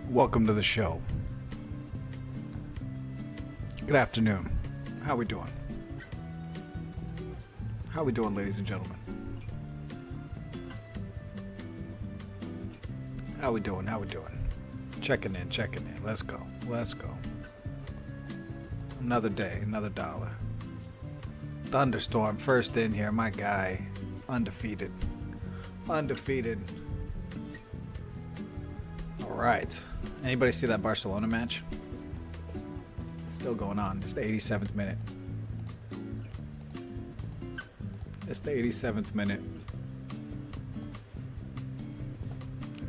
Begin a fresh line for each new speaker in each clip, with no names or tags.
Welcome to the show. Good afternoon. How we doing? How we doing, ladies and gentlemen? How we doing? How we doing? Checking in. Let's go. Another day, another dollar. Thunderstorm, first in here. My guy, undefeated. All right. Anybody see that Barcelona match? Still going on. It's the 87th minute.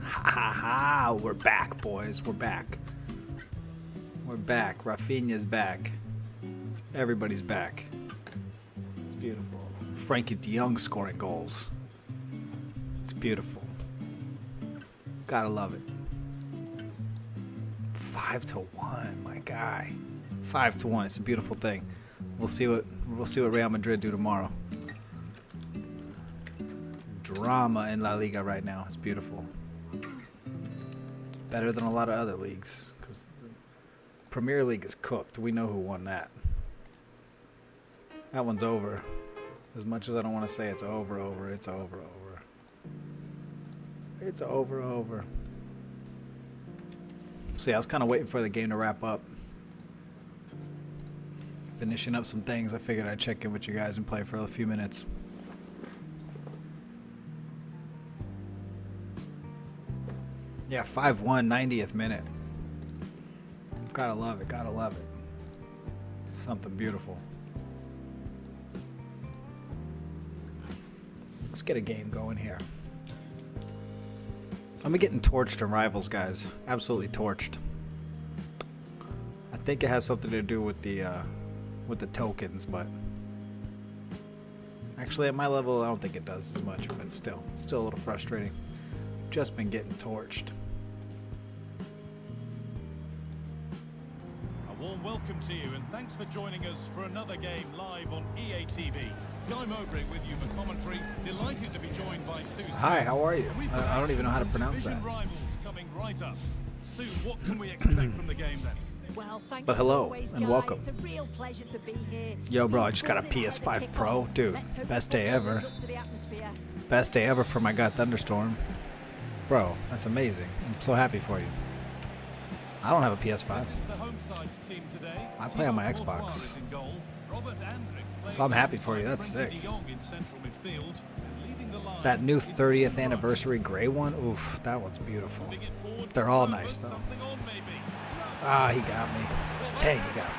Ha! We're back, boys. We're back. Rafinha's back. Everybody's back. It's beautiful. Frankie de Jong scoring goals. It's beautiful. Gotta love it. 5-1, my guy. 5-1. It's a beautiful thing. We'll see what Real Madrid do tomorrow. Drama in La Liga right now. It's beautiful. It's better than a lot of other leagues because the Premier League is cooked. We know who won that. That one's over. As much as I don't want to say it's over. It's over. See, I was kind of waiting for the game to wrap up. Finishing up some things. I figured I'd check in with you guys and play for a few minutes. Yeah, 5-1, 90th minute. Gotta love it. Something beautiful. Let's get a game going here. I'm getting torched in Rivals, guys. Absolutely torched. I think it has something to do with the tokens, but actually at my level I don't think it does as much, but still a little frustrating. Just been getting torched.
A warm welcome to you and thanks for joining us for another game live on EA TV. Guy Mowbray with you for commentary. Delighted to be joined by Sue.
Hi, how are you? I don't even know how to pronounce that.
Rivals coming right up. Sue, what can we expect from the game then?
Well,
but hello and welcome.
It's a real pleasure to be here.
Yo, bro, I just got a PS5 Pro, dude. Best day ever. Best day ever for my guy Thunderstorm. Bro, that's amazing. I'm so happy for you. I don't have a PS5. I play on my Xbox. So I'm happy for you. That's sick. That new 30th anniversary gray one, oof, that one's beautiful. They're all nice though. Ah, he got me. Dang, he got me.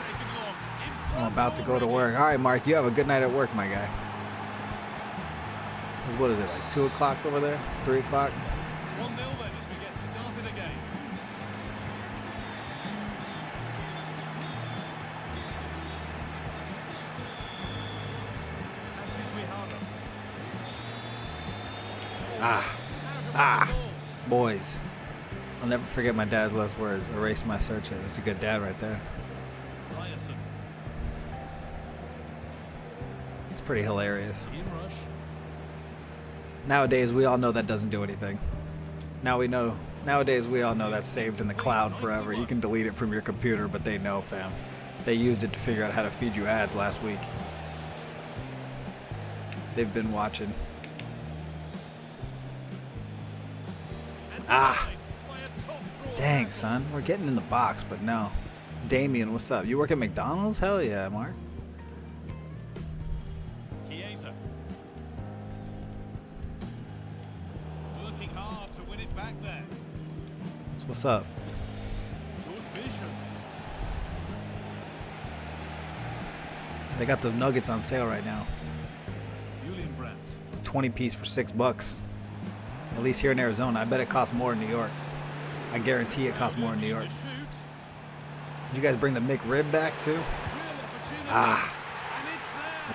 I'm about to go to work. All right, Mark, you have a good night at work, my guy. What is it, like 2 o'clock over there? 3 o'clock?
1-0 then as we get started again.
Boys. I'll never forget my dad's last words. Erase my search. That's a good dad right there. It's pretty hilarious. Nowadays, we all know that doesn't do anything. Nowadays, we all know that's saved in the cloud forever. You can delete it from your computer, but they know, fam. They used it to figure out how to feed you ads last week. They've been watching. Dang, son. We're getting in the box, but no. Damien, what's up? You work at McDonald's? Hell yeah, Mark.
Working hard to win it back there.
What's up?
Good vision.
They got the nuggets on sale right now. 20 piece for $6. At least here in Arizona. I bet it costs more in New York. I guarantee it costs more in New York. Did you guys bring the McRib back too? A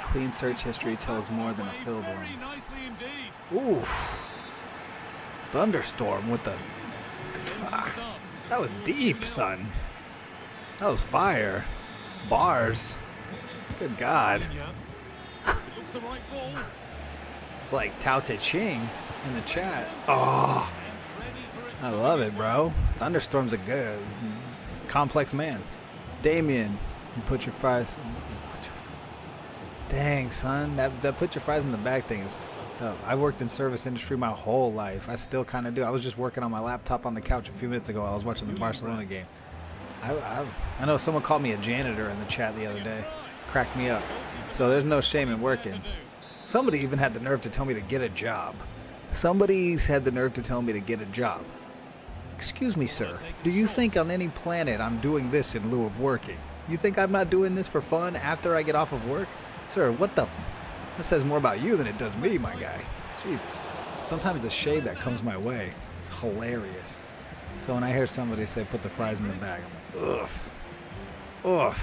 clean search history tells more than a filled one. Oof. Thunderstorm with the... That was deep, son. That was fire. Bars. Good God. It's like Tao Te Ching in the chat. Oh, I love it, bro. Thunderstorm's a good, complex man. Damien, you put your fries. Dang, son, that put your fries in the bag thing is fucked up. I worked in service industry my whole life. I still kind of do. I was just working on my laptop on the couch a few minutes ago while I was watching the Barcelona game. I know someone called me a janitor in the chat the other day. Cracked me up. So there's no shame in working. Somebody even had the nerve to tell me to get a job. Somebody had the nerve to tell me to get a job. Excuse me, sir. Do you think on any planet I'm doing this in lieu of working? You think I'm not doing this for fun after I get off of work? Sir, what the that says more about you than it does me, my guy. Jesus. Sometimes the shade that comes my way is hilarious. So when I hear somebody say put the fries in the bag, I'm like, ugh. Ugh.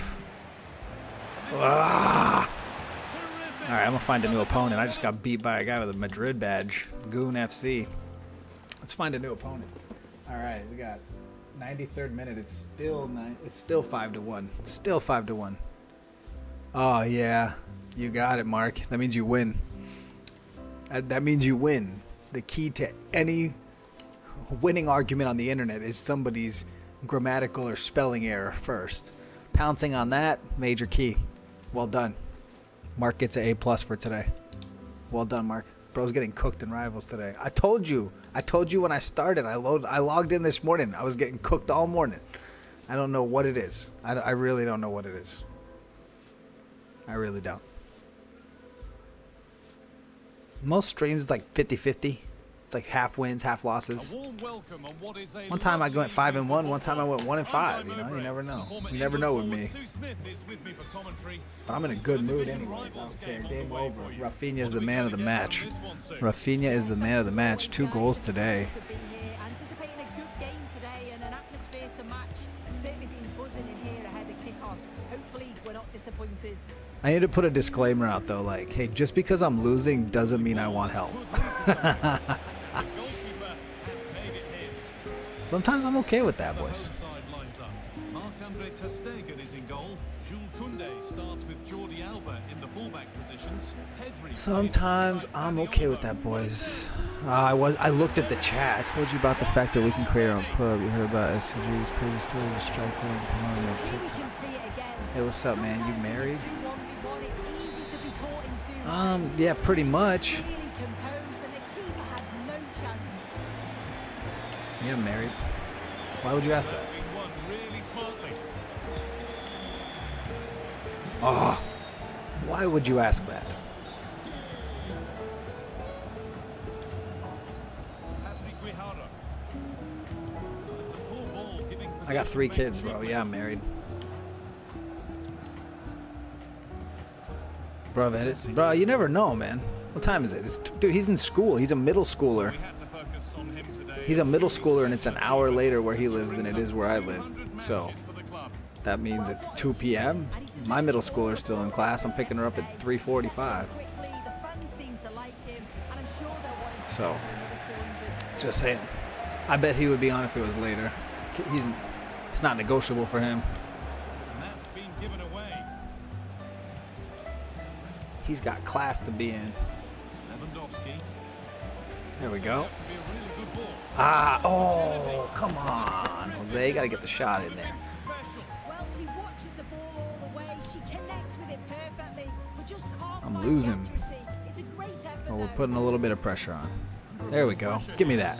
Ah. All right, I'm going to find a new opponent. I just got beat by a guy with a Madrid badge. Goon FC. Let's find a new opponent. All right, we got 93rd minute. It's still 5-1. Still 5-1. Oh, yeah. You got it, Mark. That means you win. That means you win. The key to any winning argument on the internet is somebody's grammatical or spelling error first. Pouncing on that, major key. Well done. Mark gets an A+ for today. Well done, Mark. Bro's getting cooked in Rivals today. I told you when I started. I logged in this morning. I was getting cooked all morning. I don't know what it is. I really don't know what it is. I really don't. Most streams, it's like 50-50. It's like half wins, half losses. One time I went 5-1. One time I went 1-5. You know, you never know. You never know with me. But I'm in a good mood anyway. I don't care. Game over. Rafinha is the man of the match. Rafinha is the man of the match. 2 goals today.
Anticipating a good game today and an atmosphere to match. Certainly been buzzing in here ahead of kickoff. Hopefully we're not disappointed.
I need to put a disclaimer out though, like, hey, just because I'm losing doesn't mean I want help. Sometimes I'm okay with that, boys. Sometimes I'm okay with that, boys. I looked at the chat. I told you about the fact that we can create our own club. You heard about SCG's previous story with Striker and promoting on TikTok. Hey, what's up, man? You married? Yeah, pretty much. Yeah, I'm married. Why would you ask that? Oh, why would you ask that? I got 3 kids, bro. Yeah, I'm married. Bro, edits. Bro, you never know, man. What time is it? Dude, he's in school. He's a middle schooler. He's a middle schooler, and it's an hour later where he lives than it is where I live. So that means it's 2 p.m. My middle schooler's still in class. I'm picking her up at 3:45. So, just saying. I bet he would be on if it was later. It's not negotiable for him. He's got class to be in. There we go. Oh, come on, Jose. You got to get the shot in there. I'm losing. Oh, we're putting a little bit of pressure on. There we go. Give me that.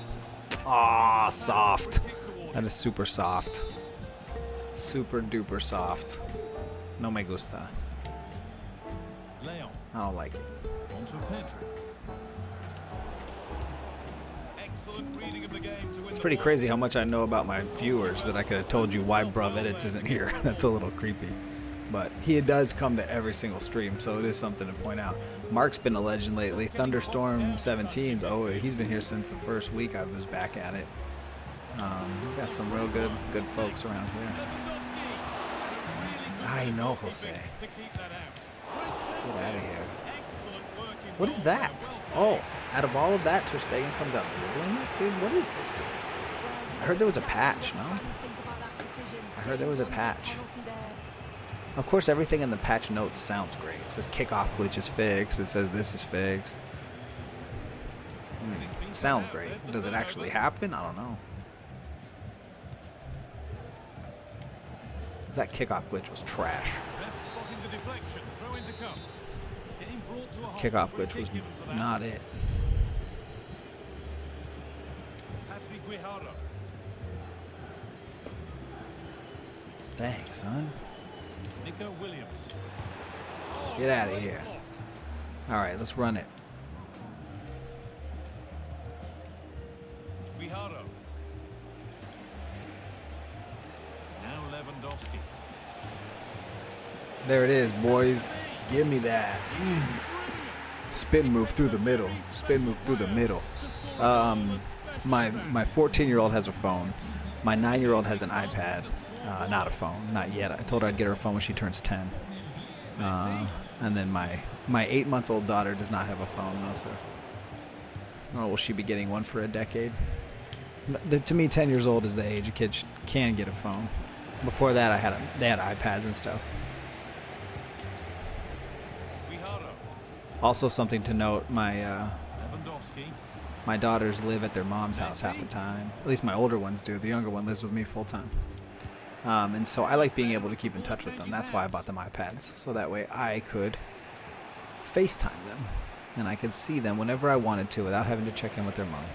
Aw, soft. That is super soft. Super duper soft. No me gusta. I don't like it. It's pretty crazy how much I know about my viewers that I could have told you why Bruv Edits isn't here. That's a little creepy. But he does come to every single stream, so it is something to point out. Mark's been a legend lately. Thunderstorm 17's, oh, he's been here since the first week I was back at it. We've got some real good folks around here. I know, Jose. Get out of here. What is that? Oh, out of all of that, Ter Stegen comes out dribbling it? Dude, what is this, dude? I heard there was a patch, no? I heard there was a patch. Of course, everything in the patch notes sounds great. It says kickoff glitch is fixed. It says this is fixed. Sounds great. Does it actually happen? I don't know. That kickoff glitch was trash.
Ref spotting the deflection. Throw in to come. Getting brought to a halt.
Kickoff
Free
glitch
kick
was
given for that.
not it.
Patrick Guijarro.
Dang, son.
Nico Williams. Oh,
Get out of
great
here.
block.
All right, let's run it.
Guijarro. Now Lewandowski.
There it is, boys. Give me that. Spin move through the middle. Spin move through the middle. My 14-year-old has a phone. My 9-year-old has an iPad. Not a phone, not yet. I told her I'd get her a phone when she turns 10. And then my 8-month-old daughter does not have a phone, no sir. Nor will she be getting one for a decade. To me, 10 years old is the age a kid can get a phone. Before that, they had iPads and stuff.
Guijarro.
Also, something to note: my
Lewandowski.
daughters live at their mom's house half the time. At least my older ones do. The younger one lives with me full time. And so I like being able to keep in touch with them. That's why I bought them iPads, so that way I could FaceTime them and I could see them whenever I wanted to without having to check in with their mom.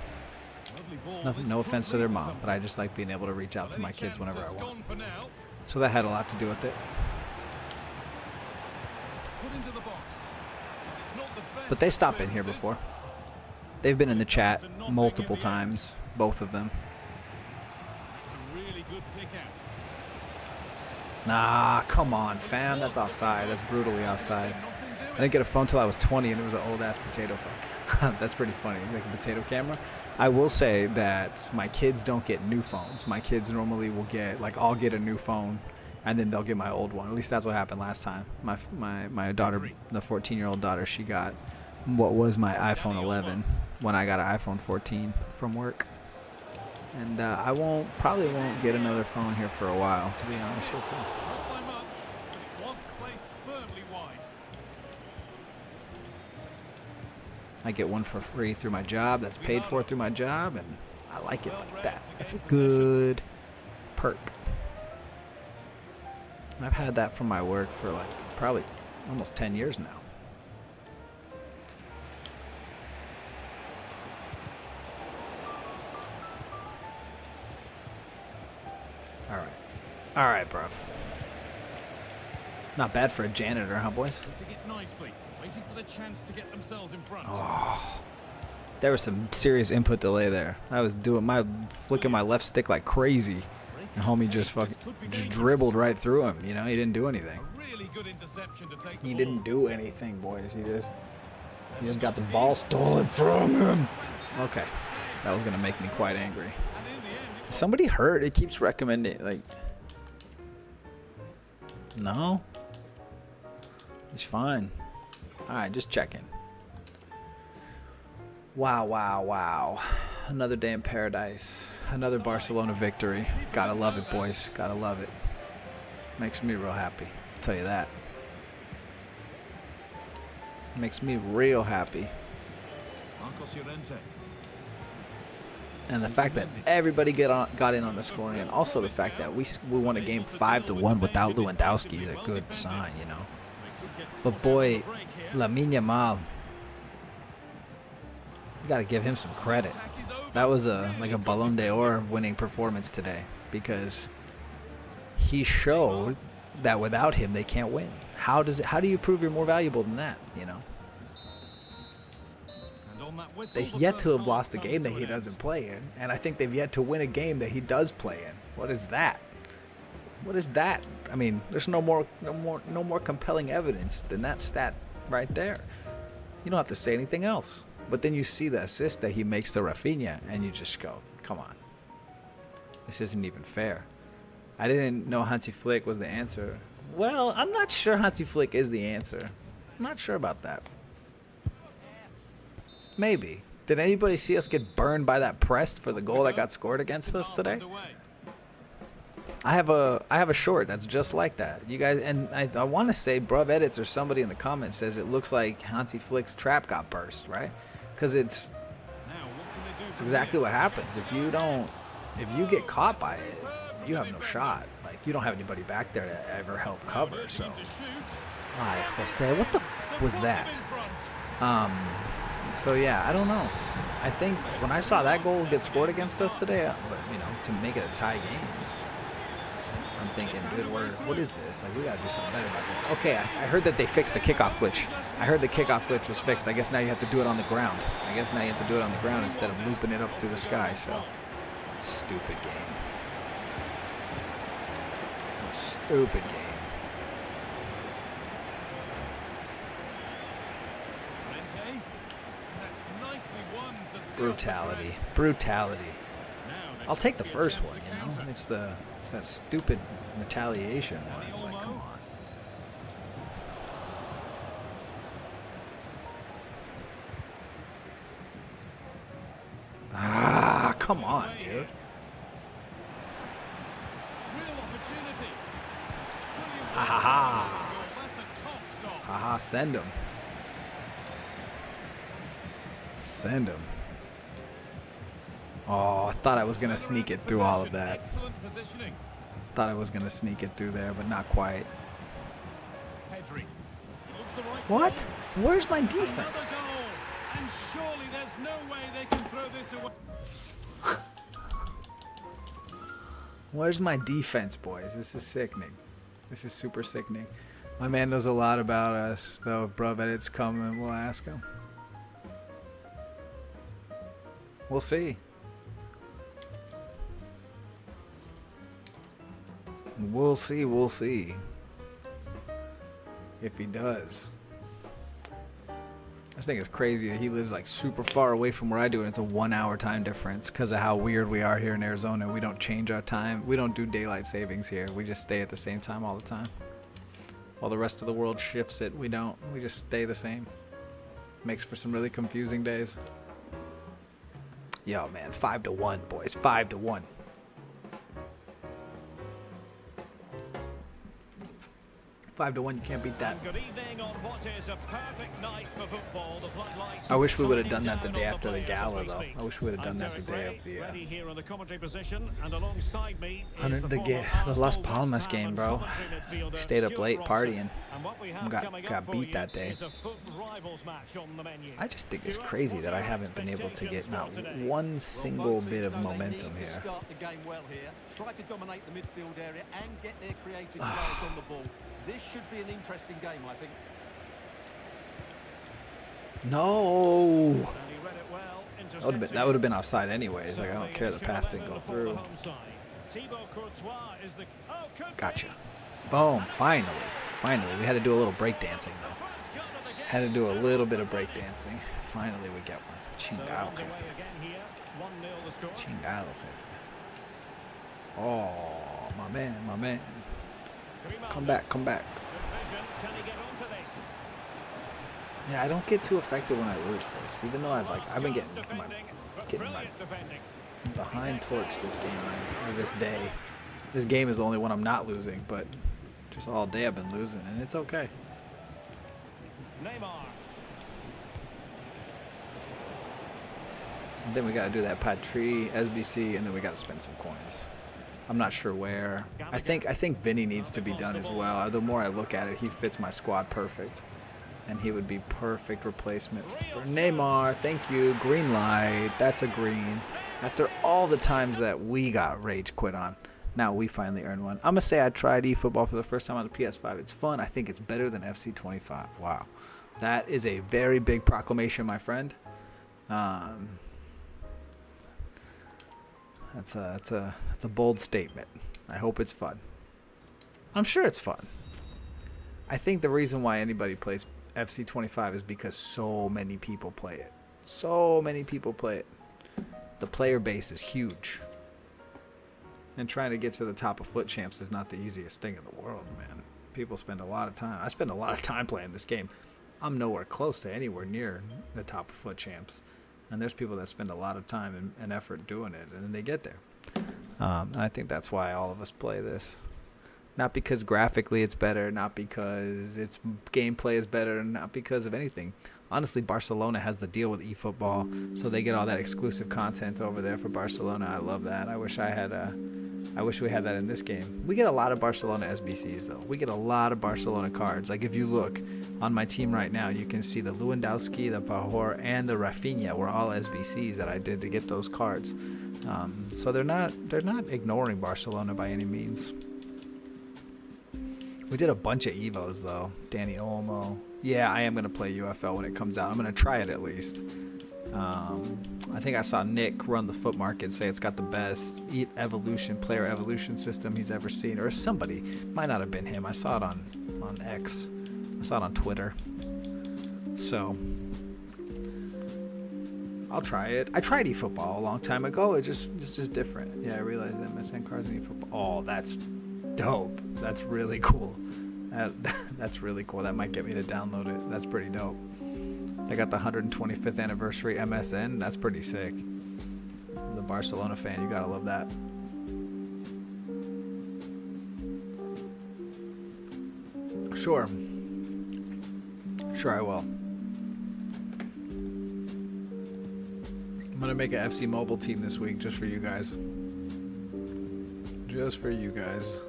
Lovely ball.
Nothing, no offense to their mom, but I just like being able to reach out to my kids whenever I want.
Gone for now.
So that had a lot to do with it.
Put into the box. It's not the best
But they stopped in here
defenses.
before. They've been in the chat multiple times, both of them.
That's a really good pick out.
Nah, come on, fam. That's offside. That's brutally offside. I didn't get a phone till I was 20, and it was an old-ass potato phone. That's pretty funny, like a potato camera. I will say that my kids don't get new phones. My kids normally will get, like, I'll get a new phone, and then they'll get my old one. At least that's what happened last time. My daughter, the 14-year-old daughter, she got what was my iPhone 11 when I got an iPhone 14 from work. And I probably won't get another phone here for a while, to be honest with you.
Not by much, but it was placed firmly wide.
I get one for free through my job. That's paid for through my job, and I like it like that. That's a good perk. And I've had that from my work for like probably almost 10 years now. All right, bruv. Not bad for a janitor, huh, boys?
Lifting it nicely, waiting for the chance to get themselves in front.
Oh, there was some serious input delay there. I was flicking my left stick like crazy, and homie just dribbled right through him. You know, he didn't do anything.
A really good interception to take the
He
ball.
didn't do anything, boys. He just got the ball stolen from him. Okay, that was gonna make me quite angry.
And in the end, it
Is somebody hurt? It keeps recommending like. No. He's fine. All right, just checking. Wow. Another day in paradise. Another Barcelona victory. Gotta love it, boys. Gotta love it. Makes me real happy. I'll tell you that. Makes me real happy.
Marcos Llorente.
And the fact that everybody got in on the scoring, and also the fact that we won a game 5-1 without Lewandowski is a good sign, you know. But boy, Lamine Yamal, you got to give him some credit. That was like a Ballon d'Or winning performance today, because he showed that without him they can't win. How do you prove you're more valuable than that, you know? They've yet to have lost a game that he doesn't play in, and I think they've yet to win a game that he does play in. What is that? What is that? I mean, there's no more compelling evidence than that stat right there. You don't have to say anything else. But then you see the assist that he makes to Rafinha, and you just go, come on. This isn't even fair. I didn't know Hansi Flick was the answer. Well, I'm not sure Hansi Flick is the answer. I'm not sure about that. Maybe. Did anybody see us get burned by that press for the goal that got scored against us today? I have a short that's just like that. You guys, and I want to say Bruv Edits or somebody in the comments says it looks like Hansi Flick's trap got burst, right? Because it's exactly what happens. If you get caught by it, you have no shot. Like, you don't have anybody back there to ever help cover. So,
Looking to shoot.
hi, Jose. What the was that?
In front.
So yeah, I don't know. I think when I saw that goal get scored against us today, but you know, to make it a tie game, I'm thinking, dude, what is this? Like, we gotta do something better about this. Okay, I heard that they fixed the kickoff glitch. I heard the kickoff glitch was fixed. I guess now you have to do it on the ground. I guess now you have to do it on the ground instead of looping it up through the sky. So, stupid game. Stupid game.
Rente. That's nicely won to seal the
Brutality.
threat.
Brutality.
Now there
I'll
could
take the
be a
first
chance
one,
to
you know?
counter.
It's that stupid retaliation one. It's like, come on. Ah, come on, dude.
Real opportunity. Brilliant
Ha ha ha.
goal. That's a top stop.
Haha, send him. Send him. Oh, I thought I was going to sneak it through all of that.
Excellent positioning.
Thought I was going to sneak it through there, but not quite.
Pedri. He looks the right
What?
way.
Where's my
Another
defense?
goal. And surely there's no way they can throw this away.
Where's my defense, boys? This is sickening. This is super sickening. My man knows a lot about us, though. If Bruv Edits come, and we'll ask him. We'll see. We'll see. We'll see. If he does. I just think it's crazy that he lives like super far away from where I do, and it's a 1 hour time difference because of how weird we are here in Arizona. We don't change our time. We don't do daylight savings here. We just stay at the same time all the time. While the rest of the world shifts it, we don't. We just stay the same. Makes for some really confusing days. Yo, man, 5-1, boys. 5-1. 5-1, you can't beat that.
Good evening on what is a perfect night for football. The floodlights
I wish we would have done
shining
that the
down
day
on
after the
players
gala,
as we
though.
speak.
I wish we would have done that the
I'm
day
Derek
of the
ready here on the commentary position, and alongside me is
the Las
former
Palmas
Arsenal
game, bro.
commentary midfielder
Stayed up
Stuart
late
Robson.
partying.
And what we have
Got
coming up for
beat
you
that day.
is a foot rivals match on the menu.
I just think it's
Stuart,
crazy
what
that
are
I
your
haven't been able to get not
expectations for today?
one single bit of momentum
They need
here.
to start the game well here. Try to dominate the midfield area and get their creative players on the ball. This should be an interesting game, I think.
No.
And he read it well, intercepting
That would have been offside anyways. Like, I don't care. The pass didn't go through. Gotcha. Boom. Finally. Finally. We had to do a little breakdancing, though. Had to do a little bit of breakdancing. Finally, we get one. Chingado, jefe. Chingado, jefe. Oh, my man, my man. Come back, come back. Yeah, I don't get too affected when I lose, boys. Even though I've been getting my behind torch this game, or this day. This game is the only one I'm not losing, but just all day I've been losing, and it's okay.
Neymar.
And then we got to do that Patry, SBC, and then we got to spend some coins. I'm not sure where. I think Vinny needs to be done as well. The more I look at it, he fits my squad perfect. And he would be perfect replacement for Neymar. Thank you. Green light. That's a green. After all the times that we got rage quit on, now we finally earned one. I'm going to say I tried eFootball for the first time on the PS5. It's fun. I think it's better than FC25. Wow. That is a very big proclamation, my friend. That's a bold statement. I hope it's fun. I'm sure it's fun. I think the reason why anybody plays FC25 is because so many people play it. So many people play it. The player base is huge. And trying to get to the top of Foot Champs is not the easiest thing in the world, man. People spend a lot of time. I spend a lot of time playing this game. I'm nowhere close to anywhere near the top of Foot Champs. And there's people that spend a lot of time and effort doing it, and then they get there. And I think that's why all of us play this. Not because graphically it's better, not because its gameplay is better, not because of anything. Honestly, Barcelona has the deal with eFootball, so they get all that exclusive content over there for Barcelona. I love that. I wish I had I wish we had that in this game. We get a lot of Barcelona SBCs, though. We get a lot of Barcelona cards. Like, if you look on my team right now, you can see the Lewandowski, the Pajor, and the Rafinha were all SBCs that I did to get those cards. So they're not ignoring Barcelona by any means. We did a bunch of Evos, though. Danny Olmo. Yeah, I am going to play UFL when it comes out. I'm going to try it at least. I think I saw Nick run the foot market, say it's got the best player evolution system he's ever seen, or somebody. Might not have been him. I saw it on X. I saw it on Twitter. So I'll try it. I tried eFootball a long time ago. It's just different. Yeah, I realized that MSN cards in eFootball. Oh, that's dope. That's really cool. That's really cool. That might get me to download it. That's pretty dope. I got the 125th anniversary MSN. That's pretty sick. As a Barcelona fan, you gotta love that. Sure I will. I'm gonna make an FC Mobile team this week just for you guys. Just for you guys.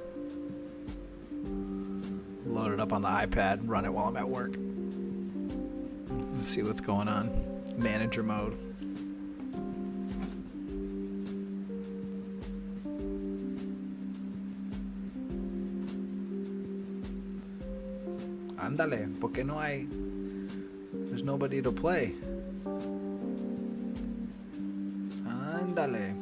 Load it up on the iPad, run it while I'm at work. See what's going on. Manager mode. Ándale, ¿por qué no hay? There's nobody to play. Ándale.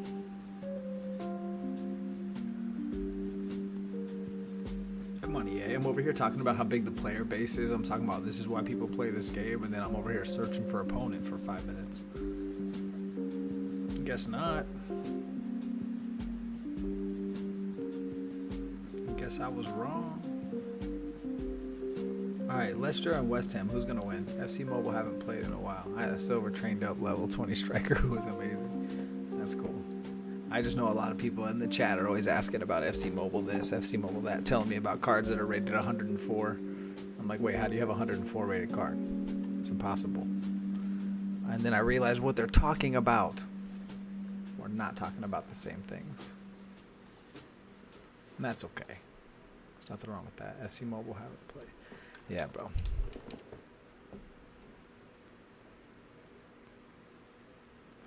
Come on, EA. I'm over here talking about how big the player base is. I'm talking about this is why people play this game, and then I'm over here searching for opponent for 5 minutes. Guess not. Guess I was wrong. Alright, Leicester and West Ham. Who's going to win? FC Mobile haven't played in a while. I had a silver trained up level 20 striker who was amazing. That's cool. I just know a lot of people in the chat are always asking about FC Mobile this, FC Mobile that, telling me about cards that are rated 104. I'm like, wait, how do you have a 104 rated card? It's impossible. And then I realized what they're talking about. We're not talking about the same things. And that's okay. There's nothing wrong with that. FC Mobile haven't played. Yeah, bro.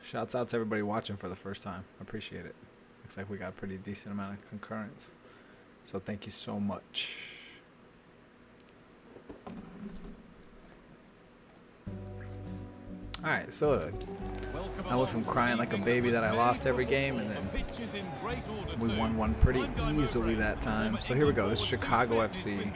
Shouts out to everybody watching for the first time. I appreciate it. Looks like we got a pretty decent amount of concurrence. So thank you so much. Alright, so I went from crying like a baby that I lost every game, and then we won one pretty easily that time. So here we go. This is Chicago FC.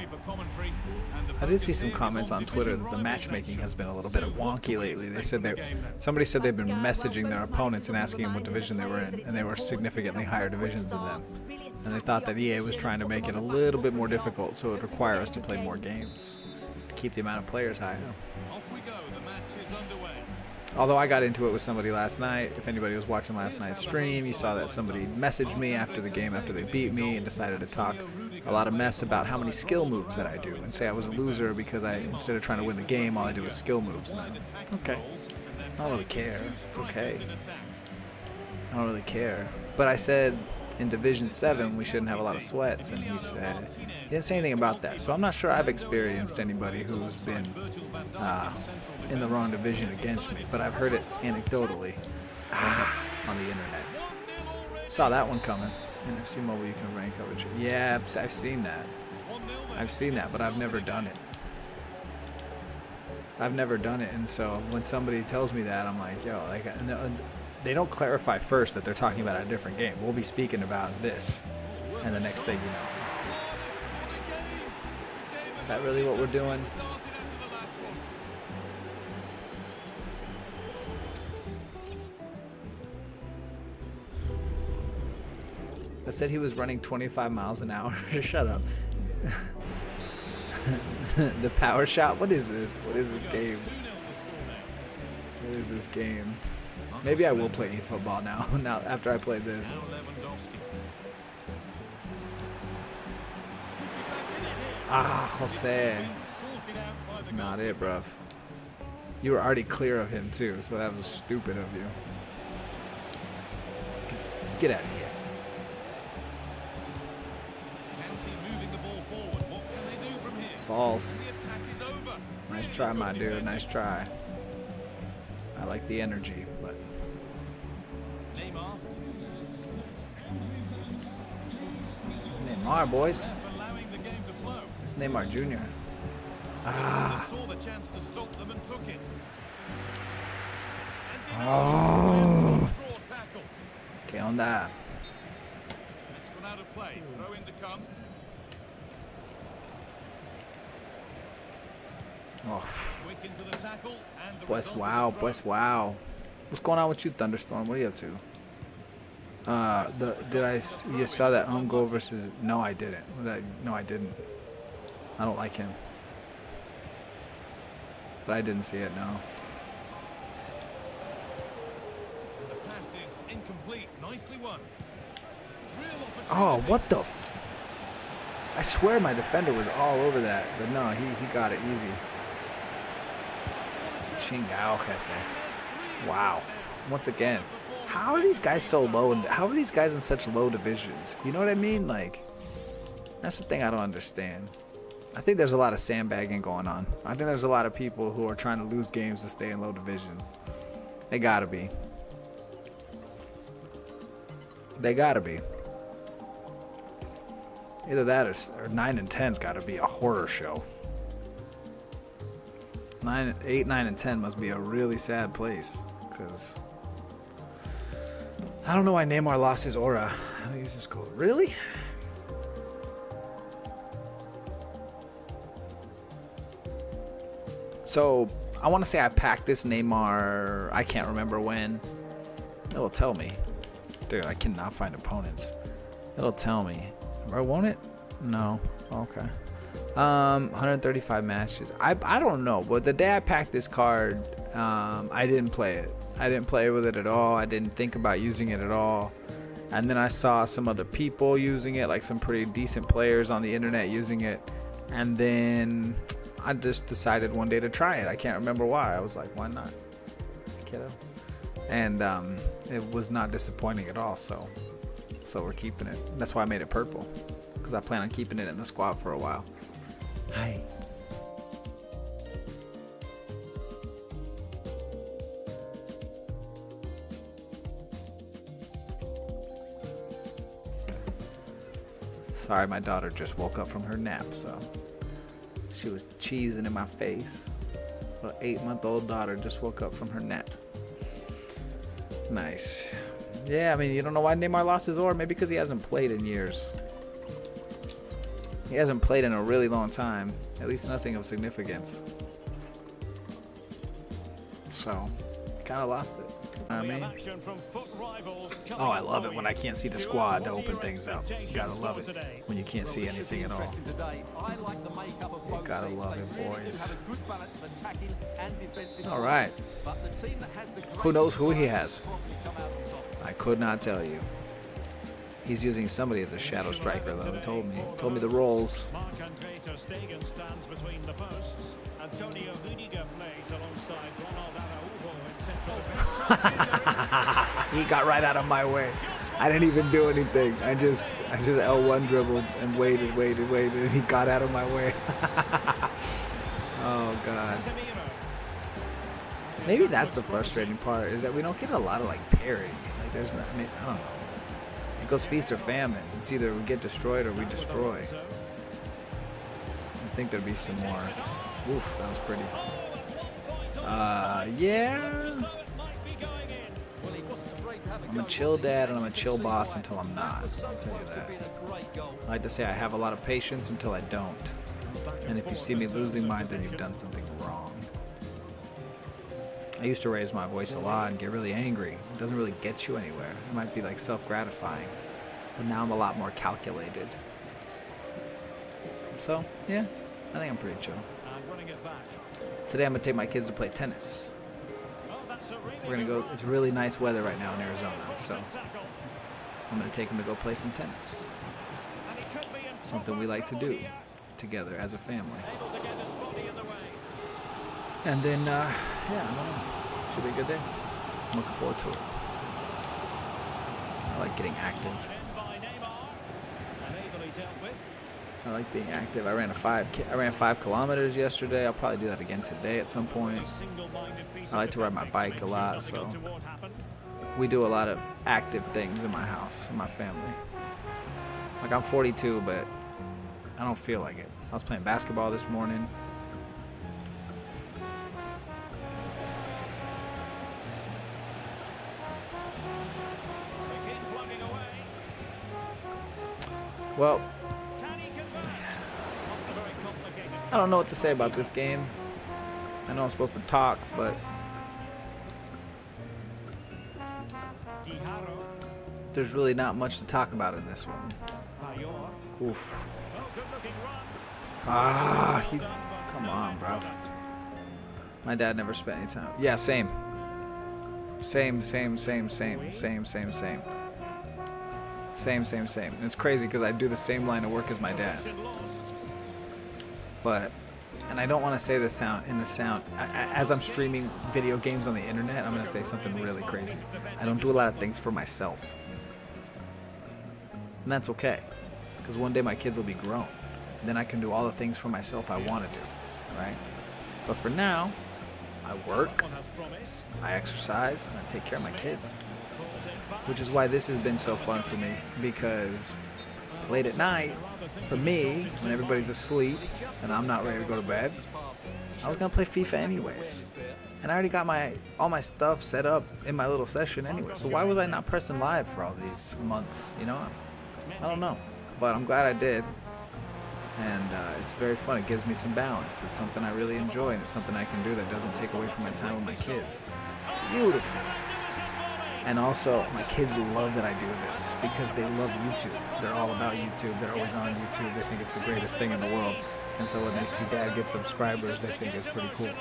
I did see some comments on Twitter that the matchmaking has been a little bit wonky lately. They said somebody said they've been messaging their opponents and asking them what division they were in, and they were significantly higher divisions than them. And they thought that EA was trying to make it a little bit more difficult, so it would require us to play more games to keep the amount of players higher. Although I got into it with somebody last night. If anybody was watching last night's stream, you saw that somebody messaged me after the game, after they beat me, and decided to talk a lot of mess about how many skill moves that I do, and say I was a loser because instead of trying to win the game, all I do is skill moves. And okay. I don't really care. It's okay. I don't really care. But I said in Division 7 we shouldn't have a lot of sweats, and he said he didn't say anything about that. So I'm not sure I've experienced anybody who's been in the wrong division against me, but I've heard it anecdotally on the internet. Saw that one coming. NFC Mobile, you can rank coverage. Yeah, I've seen that. I've seen that, but I've never done it. I've never done it, and so when somebody tells me that, I'm like, yo, like, they don't clarify first that they're talking about a different game. We'll be speaking about this, and the next thing you know, is that really what we're doing? That said he was running 25 miles an hour. Shut up. The power shot? What is this? What is this game? What is this game? Maybe I will play eFootball now after I play this. Jose. That's not it, bruv. You were already clear of him too, so that was stupid of you. Get out of here. False.
The attack is over.
Nice
Really
try,
good
my dude.
defending.
Nice try. I like the energy, but
Neymar.
Neymar, boys.
Allowing the game to flow.
It's Neymar Jr. Ah.
Saw the chance to stop them and took it.
Oh.
Draw tackle.
¿Qué onda?
It's gone out of play. Throw in to come.
Oh.
Quick into the tackle and the
Pues
result
wow,
is a
pues
throw.
wow. What's going on with you, Thunderstorm? What are you up to? You saw that goal versus? No, I didn't. No, I didn't. I don't like him. But I didn't see it. No.
The pass is incomplete. Nicely won. Real
Oh,
opportunity.
what the? I swear my defender was all over that, but no, he got it easy. Chingao, jefe. Wow. Once again, how are these guys so low? And how are these guys in such low divisions? You know what I mean? Like, that's the thing I don't understand. I think there's a lot of sandbagging going on. I think there's a lot of people who are trying to lose games to stay in low divisions. They gotta be. They gotta be. Either that or 9 and 10's gotta be a horror show. 8, 9, and 10 must be a really sad place. Because I don't know why Neymar lost his aura. How do you use this code? Really? So I want to say I packed this Neymar. I can't remember when. It'll tell me. Dude, I cannot find opponents. It'll tell me. Bro, won't it? No. Okay. 135 matches. I don't know, but the day I packed this card, I didn't play it. I didn't play with it at all. I didn't think about using it at all. And then I saw some other people using it, like some pretty decent players on the internet using it. And then I just decided one day to try it. I can't remember why. I was like, why not, kiddo? And it was not disappointing at all. So we're keeping it. That's why I made it purple, because I plan on keeping it in the squad for a while. Hi. Sorry, my daughter just woke up from her nap, so she was cheesing in my face. Her 8-month-old daughter just woke up from her nap. Nice. Yeah, I mean, you don't know why Neymar lost his aura? Maybe because he hasn't played in years. He hasn't played in a really long time. At least nothing of significance. So, kind of lost it. You know what I mean? Oh, I love it when I can't see the squad to open things up. You gotta love it when you can't see anything at all. You gotta love it, boys. All right. Who knows who he has? I could not tell you. He's using somebody as a shadow striker, though. He told me the roles. He got right out of my way. I didn't even do anything. I just L1 dribbled and waited, and he got out of my way. Oh God. Maybe that's the frustrating part, is that we don't get a lot of like parity. Like there's not, I mean, I don't know. It goes feast or famine. It's either we get destroyed or we destroy. I think there'd be some more. Oof, that was pretty. Yeah. I'm a chill dad and I'm a chill boss until I'm not. I'll tell you that. I like to say I have a lot of patience until I don't. And if you see me losing mine, then you've done something wrong. I used to raise my voice a lot and get really angry. It doesn't really get you anywhere. It might be like self-gratifying. But now I'm a lot more calculated. So, yeah, I think I'm pretty chill. Today I'm going to take my kids to play tennis. We're going to go, it's really nice weather right now in Arizona, so I'm going to take them to go play some tennis. Something we like to do together as a family. And then, yeah, I don't know. Should be a good day. I'm looking forward to it. I like getting active. I like being active. I ran 5 kilometers yesterday. I'll probably do that again today at some point. I like to ride my bike a lot, so we do a lot of active things in my house, in my family. Like, I'm 42, but I don't feel like it. I was playing basketball this morning. Well, I don't know what to say about this game. I know I'm supposed to talk, but there's really not much to talk about in this one. Oof. Come on, bro. My dad never spent any time. Yeah, same. Same. And it's crazy because I do the same line of work as my dad. But, and I don't want to say the sound, as I'm streaming video games on the internet, I'm going to say something really crazy. I don't do a lot of things for myself. And that's okay. Because one day my kids will be grown. Then I can do all the things for myself I want to do. Right? But for now, I work, I exercise, and I take care of my kids. Which is why this has been so fun for me, because late at night, for me, when everybody's asleep and I'm not ready to go to bed, I was going to play FIFA anyways. And I already got all my stuff set up in my little session anyway, so why was I not pressing live for all these months, you know? I don't know, but I'm glad I did. And it's very fun. It gives me some balance. It's something I really enjoy, and it's something I can do that doesn't take away from my time with my kids. Beautiful. And also, my kids love that I do this because they love YouTube. They're all about YouTube. They're always on YouTube. They think it's the greatest thing in the world. And so when they see Dad get subscribers, they think it's pretty cool.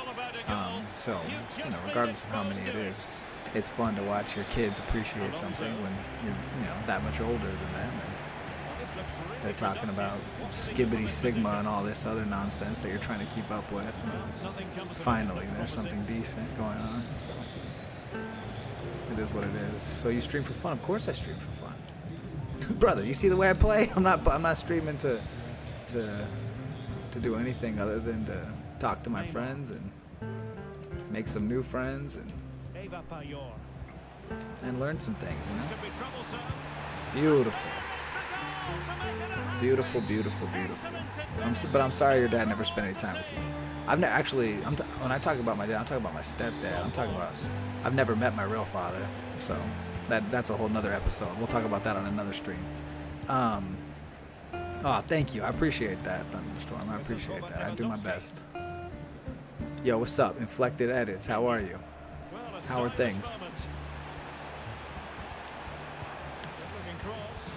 So, you know, regardless of how many it is, it's fun to watch your kids appreciate something when you're, you know, that much older than them. And they're talking about Skibbity Sigma and all this other nonsense that you're trying to keep up with. And finally, there's something decent going on. So it is what it is. So you stream for fun? Of course I stream for fun. Brother, you see the way I play? I'm not streaming to do anything other than to talk to my friends and make some new friends and learn some things, you know? Beautiful. Beautiful, beautiful, beautiful. But I'm sorry your dad never spent any time with you. When I talk about my dad, I'm talking about my stepdad. I've never met my real father, so that's a whole nother episode. We'll talk about that on another stream. Thank you. I appreciate that, Thunderstorm. I appreciate that. I do my best. Yo, what's up? Inflected Edits. How are you? How are things?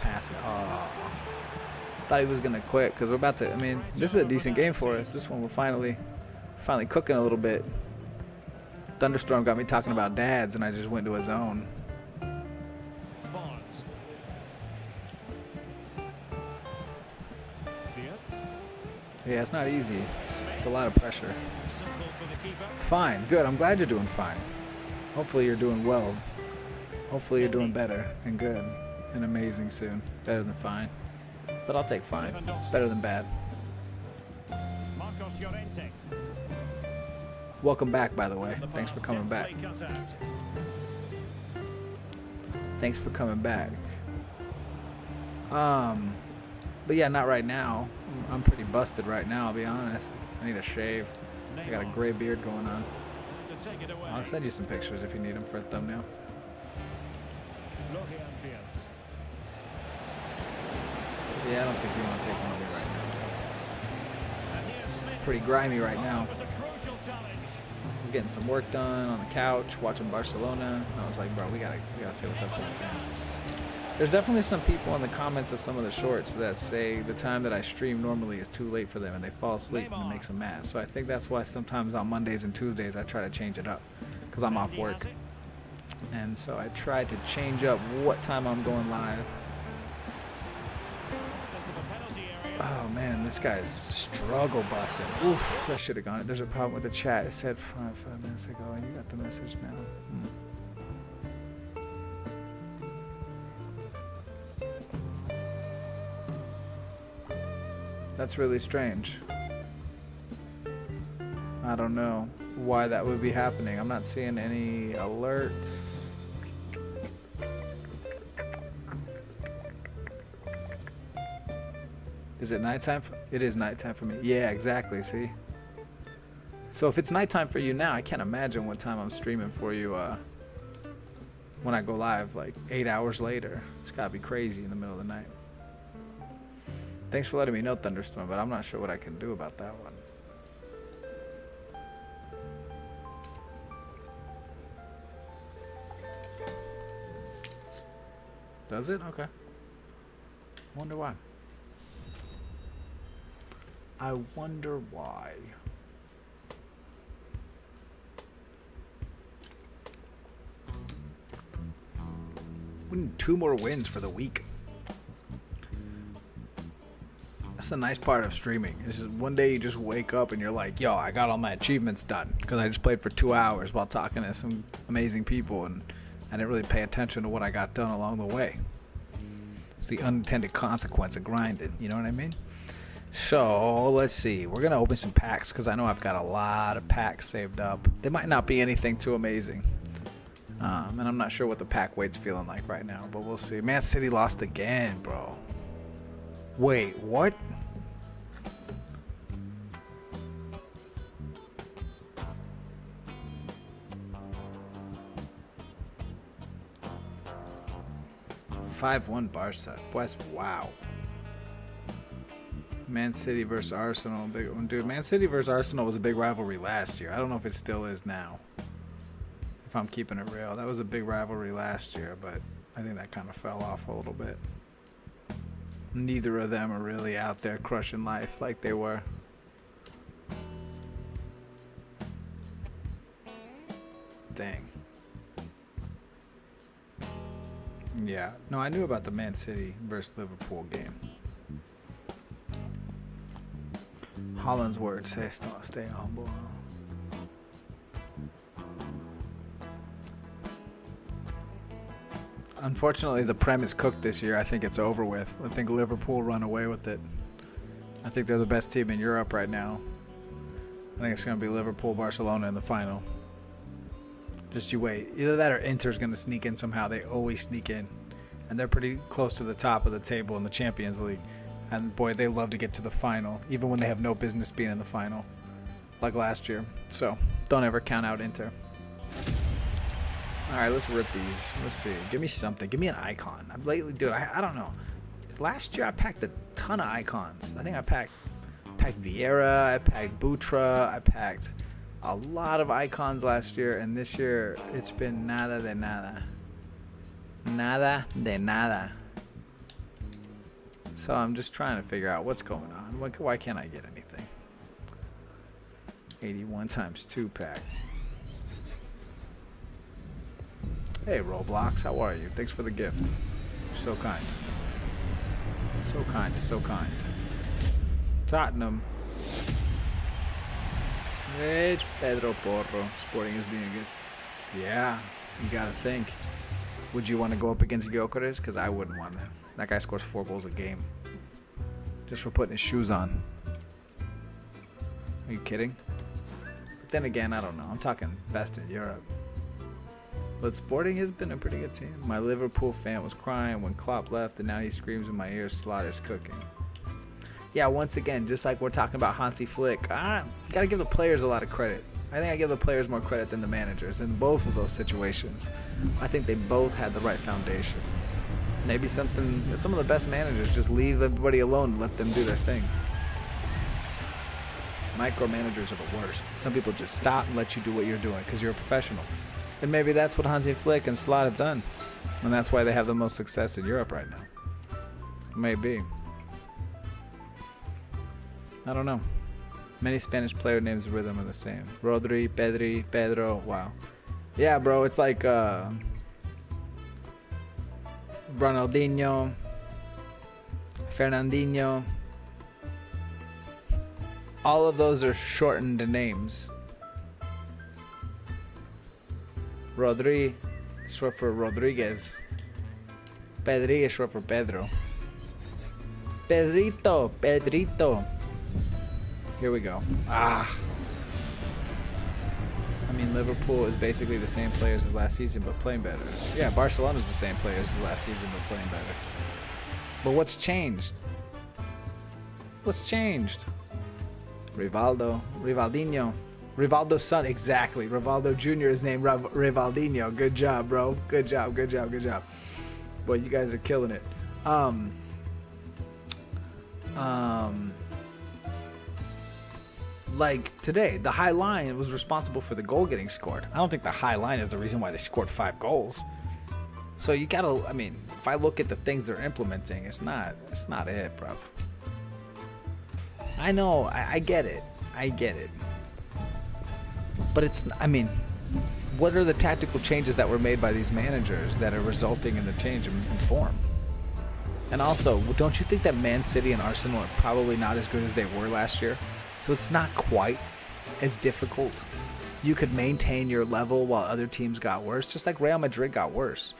Pass it. Oh. Thought he was gonna quit because we're about to. I mean, this is a decent game for us. This one we're finally cooking a little bit. Thunderstorm got me talking about dads, and I just went to a zone. Yeah, it's not easy. It's a lot of pressure. Fine, good. I'm glad you're doing fine. Hopefully you're doing well. Hopefully you're doing better and good and amazing soon. Better than fine. But I'll take fine. It's better than bad. Welcome back, by the way. Thanks for coming back. Thanks for coming back. But yeah, not right now. I'm pretty busted right now, I'll be honest. I need a shave. I got a gray beard going on. I'll send you some pictures if you need them for a thumbnail. Yeah, I don't think you want to take one of me right now. Pretty grimy right now. I was getting some work done on the couch, watching Barcelona. I was like, bro, we gotta say what's up to the fam. There's definitely some people in the comments of some of the shorts that say the time that I stream normally is too late for them and they fall asleep and it makes them mad. So I think that's why sometimes on Mondays and Tuesdays I try to change it up because I'm off work. And so I try to change up what time I'm going live. Oh man, this guy's struggle busting. Oof, I should have gone. There's a problem with the chat. It said 5 minutes ago and you got the message now. That's really strange. I don't know why that would be happening. I'm not seeing any alerts. Is it nighttime? It is nighttime for me. Yeah, exactly. See? So if it's nighttime for you now, I can't imagine what time I'm streaming for you when I go live, like 8 hours later. It's gotta be crazy in the middle of the night. Thanks for letting me know, Thunderstorm, but I'm not sure what I can do about that one. Does it? Okay. Wonder why. I wonder why. We need 2 more wins for the week. That's the nice part of streaming. Is just one day you just wake up and you're like, yo, I got all my achievements done because I just played for 2 hours while talking to some amazing people, and I didn't really pay attention to what I got done along the way. It's the unintended consequence of grinding, you know what I mean? So let's see, we're gonna open some packs because I know I've got a lot of packs saved up. They might not be anything too amazing, and I'm not sure what the pack weight's feeling like right now, but we'll see. Man City lost again, bro. Wait, what? (5-1) Barca. West. Wow. Man City versus Arsenal, big one, dude. Man City versus Arsenal was a big rivalry last year. I don't know if it still is now. If I'm keeping it real, that was a big rivalry last year, but I think that kind of fell off a little bit. Neither of them are really out there crushing life like they were. Dang. Yeah. No, I knew about the Man City versus Liverpool game. Holland's word says stay humble. Unfortunately, the Prem is cooked this year. I think it's over with. I think Liverpool run away with it. I think they're the best team in Europe right now. I think it's going to be Liverpool, Barcelona in the final. Just you wait. Either that or Inter's going to sneak in somehow. They always sneak in. And they're pretty close to the top of the table in the Champions League. And boy, they love to get to the final, even when they have no business being in the final, like last year. So don't ever count out Inter. All right, let's rip these. Let's see. Give me something. Give me an icon. Dude, I don't know. Last year I packed a ton of icons. I think I packed Vieira. I packed Butra. I packed a lot of icons last year, and this year it's been nada de nada. Nada de nada. So I'm just trying to figure out what's going on. Why can't I get anything? 81 times 2 pack. Hey Roblox, how are you? Thanks for the gift. You're so kind. So kind, so kind. Tottenham. It's Pedro Porro. Sporting is being good. Yeah, you gotta think. Would you want to go up against Gyökeres? Because I wouldn't want to. That guy scores 4 goals a game. Just for putting his shoes on. Are you kidding? But then again, I don't know. I'm talking best in Europe. But Sporting has been a pretty good team. My Liverpool fan was crying when Klopp left, and now he screams in my ears, Slot is cooking. Yeah, once again, just like we're talking about Hansi Flick, gotta give the players a lot of credit. I think I give the players more credit than the managers in both of those situations. I think they both had the right foundation. Maybe some of the best managers just leave everybody alone and let them do their thing. Micromanagers are the worst. Some people just stop and let you do what you're doing because you're a professional. And maybe that's what Hansi Flick and Slot have done. And that's why they have the most success in Europe right now. Maybe. I don't know. Many Spanish player names and rhythm are the same. Rodri, Pedri, Pedro, wow. Yeah, bro, it's like Ronaldinho, Fernandinho. All of those are shortened names. Rodri is short for Rodriguez. Pedri is short for Pedro. Pedrito. Here we go. I mean, Liverpool is basically the same players as last season, but playing better. Yeah, Barcelona's the same players as last season, but playing better. But what's changed? What's changed? Rivaldinho. Rivaldo's son, exactly. Rivaldo Jr. is named Rivaldinho. Good job, bro. Good job. Boy, you guys are killing it. Like today, the high line was responsible for the goal getting scored. I don't think the high line is the reason why they scored 5 goals. So you gotta, I mean, if I look at the things they're implementing, it's not it, bruv. I know, I get it. But it's, I mean, what are the tactical changes that were made by these managers that are resulting in the change in form? And also, don't you think that Man City and Arsenal are probably not as good as they were last year? So it's not quite as difficult. You could maintain your level while other teams got worse, just like Real Madrid got worse.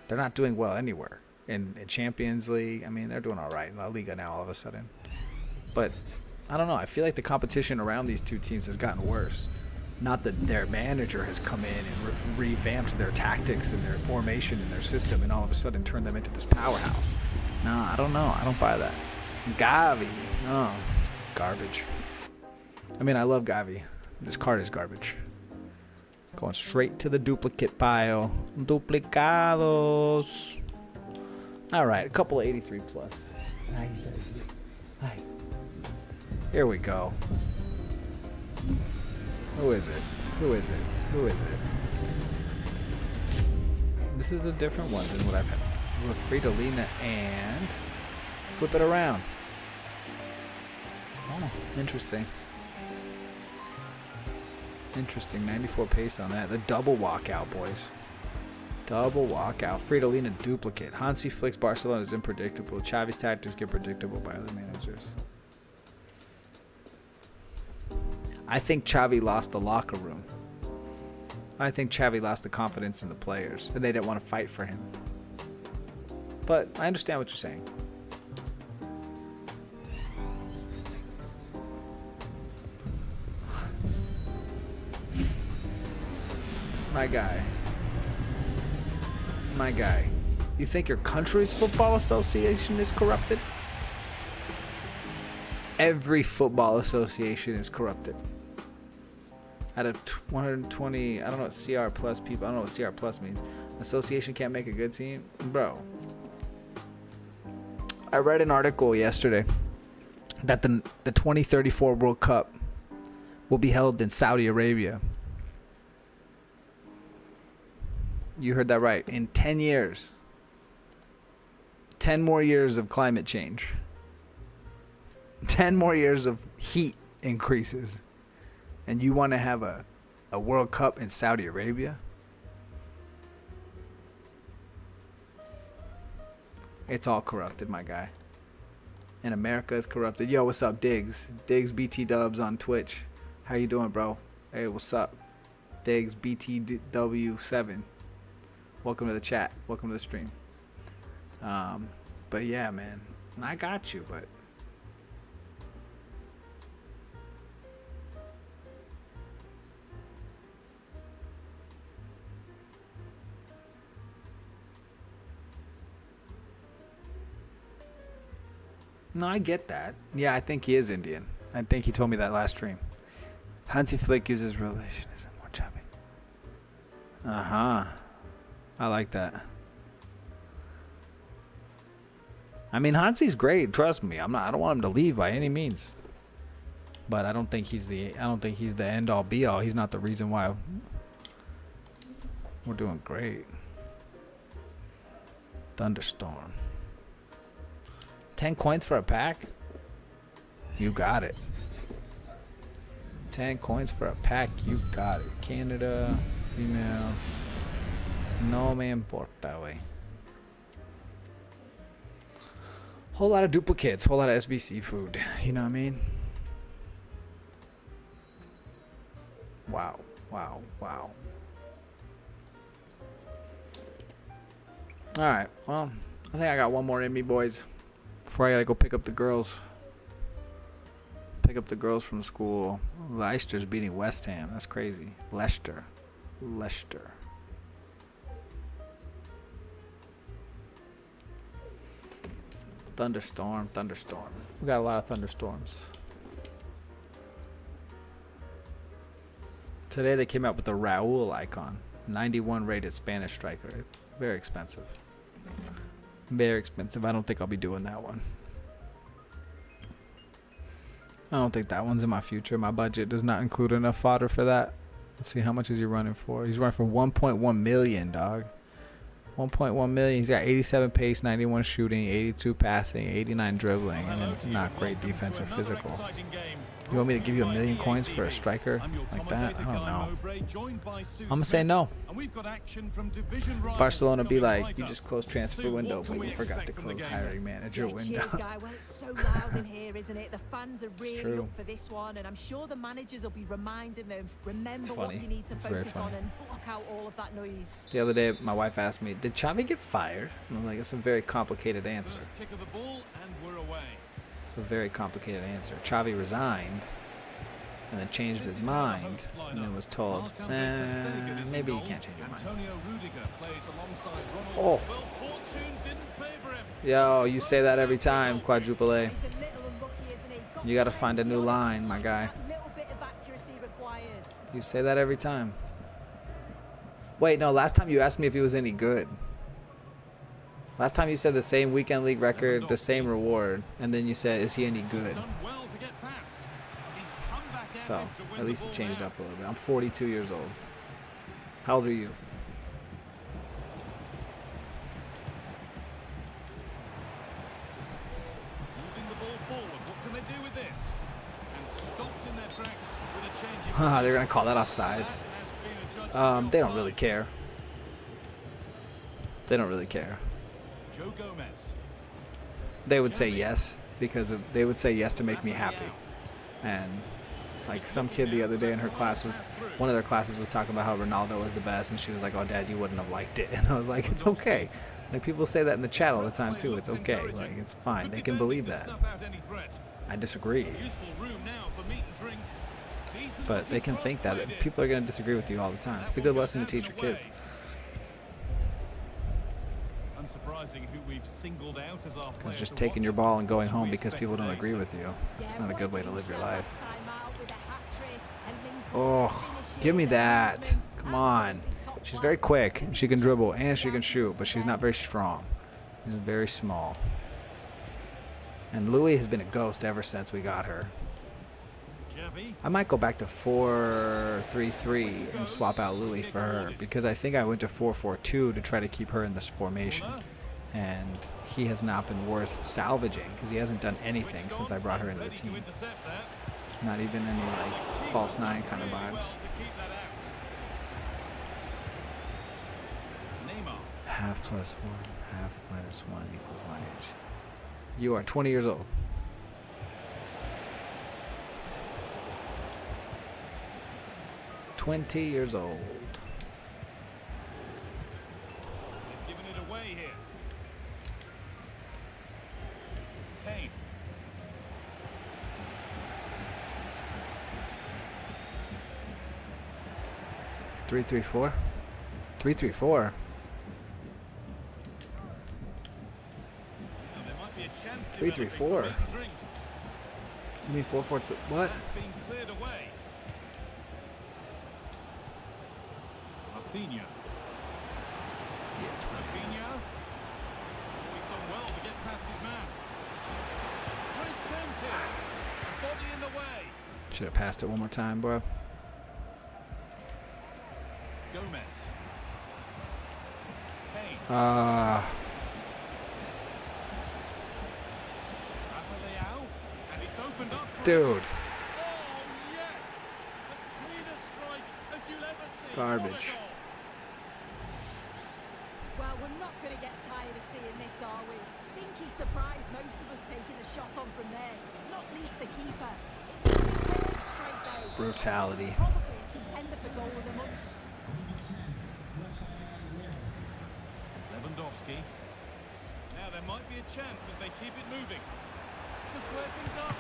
They're not doing well anywhere. In Champions League, I mean, they're doing all right in La Liga now all of a sudden. But, I don't know, I feel like the competition around these two teams has gotten worse. Not that their manager has come in and revamped their tactics and their formation and their system and all of a sudden turned them into this powerhouse. No, I don't know. I don't buy that. Gavi. Oh, garbage. I mean, I love Gavi. This card is garbage. Going straight to the duplicate pile. Duplicados. All right, a couple of 83 plus. Nice. Hi. Here we go. Who is it? This is a different one than what I've had. With Fridolina and flip it around. Oh, interesting. 94 pace on that. The double walkout, boys. Double walkout. Fridolina duplicate. Hansi Flick's Barcelona is unpredictable. Xavi's tactics get predictable by other managers. I think Xavi lost the locker room. I think Xavi lost the confidence in the players, and they didn't want to fight for him. But I understand what you're saying. My guy. You think your country's football association is corrupted? Every football association is corrupted. Out of 120, I don't know what CR plus people, I don't know what CR plus means. Association can't make a good team? Bro. I read an article yesterday that the 2034 World Cup will be held in Saudi Arabia. You heard that right. In 10 years. 10 more years of climate change. 10 more years of heat increases. And you want to have a World Cup in Saudi Arabia? It's all corrupted, my guy. And America is corrupted. Yo, what's up, Diggs? Diggs BT Dubs on Twitch. How you doing, bro? Hey, what's up? Diggs BTW7. Welcome to the chat. Welcome to the stream. But yeah, man. I got you, but... No, I get that. Yeah, I think he is Indian. I think he told me that last stream. Hansi Flick uses relationism more chubby. Uh-huh. I like that. I mean, Hansi's great. Trust me. I don't want him to leave by any means. But I don't think he's the end all be all. He's not the reason why we're doing great. Thunderstorm. 10 coins for a pack? You got it. 10 coins for a pack. You got it. Canada, female. No me importa, wey. Whole lot of duplicates. Whole lot of SBC food. You know what I mean? Wow. Wow. Wow. Alright. Well, I think I got one more in me, boys. Before I gotta go pick up the girls. Pick up the girls from school. Leicester's beating West Ham. That's crazy. Leicester. Thunderstorm. We got a lot of thunderstorms. Today they came out with the Raul icon. 91 rated Spanish striker. Very expensive. Very expensive. I don't think I'll be doing that one. I don't think that one's in my future. My budget does not include enough fodder for that. Let's see, how much is he running for? He's running for 1.1 million, dog. 1.1 million. He's got 87 pace, 91 shooting, 82 passing, 89 dribbling, and then not great defense or physical. You want me to give you 1 million coins for a striker like that? I don't know. I'm going to say no. Barcelona be like, you just closed transfer window, but you forgot to close hiring manager window. It's true. It's funny. It's very funny. The other day, my wife asked me, did Xavi get fired? And I was like, it's a very complicated answer. It's a very complicated answer. Xavi resigned and then changed his mind and then was told, maybe you can't change your mind. Oh. Yo, you say that every time, Quadruple A. You got to find a new line, my guy. You say that every time. Wait, no, last time you asked me if he was any good. Last time you said the same weekend league record, the same reward, and then you said, is he any good? So, at least it changed up a little bit. I'm 42 years old. How old are you? They're going to call that offside. They don't really care. They don't really care. They would say yes because they would say yes to make me happy. And like some kid the other day in her class one of their classes was talking about how Ronaldo was the best, and she was like, oh Dad, you wouldn't have liked it. And I was like, it's okay. Like, people say that in the chat all the time too. It's okay. Like, it's fine. They can believe that. I disagree. But they can think that. People are going to disagree with you all the time. It's a good lesson to teach your kids. Because just taking your ball and going home because people don't agree with you, it's not a good way to live your life. Oh, give me that. Come on. She's very quick. She can dribble and she can shoot, but she's not very strong. She's very small. And Louis has been a ghost ever since we got her. I might go back to 4-3-3 and swap out Louis for her, because I think I went to 4-4-2 to try to keep her in this formation. And he has not been worth salvaging because he hasn't done anything since I brought her into the team. Not even any like false nine kind of vibes. Half plus 1, half minus 1 equals my age. You are 20 years old. 20 years old.
Giving it away here. Kane.
3-3-4. 3-3-4.
There might be a chance.
3-3-4. You mean 4-4-2? What?
That's been cleared away. Rafinha.
Yeah, 20.
Rafinha. He's done well to get past his man. Great chance here. Body in the way.
Should have passed it one more time, bro.
Gomez. Kane.
Ah.
Rafael. And it's opened up for
Dude.
Oh, yes. As clean a strike as you'll ever see.
Garbage.
What a goal.
Well, we're not going to get tired of seeing this, are we? Think he surprised most of us taking a shot on from there. Not least the keeper. It's a superb strike, though.
Brutality.
Probably a contender for goal of the month.
Lewandowski. Now there might be a chance if they keep it moving. To square things up.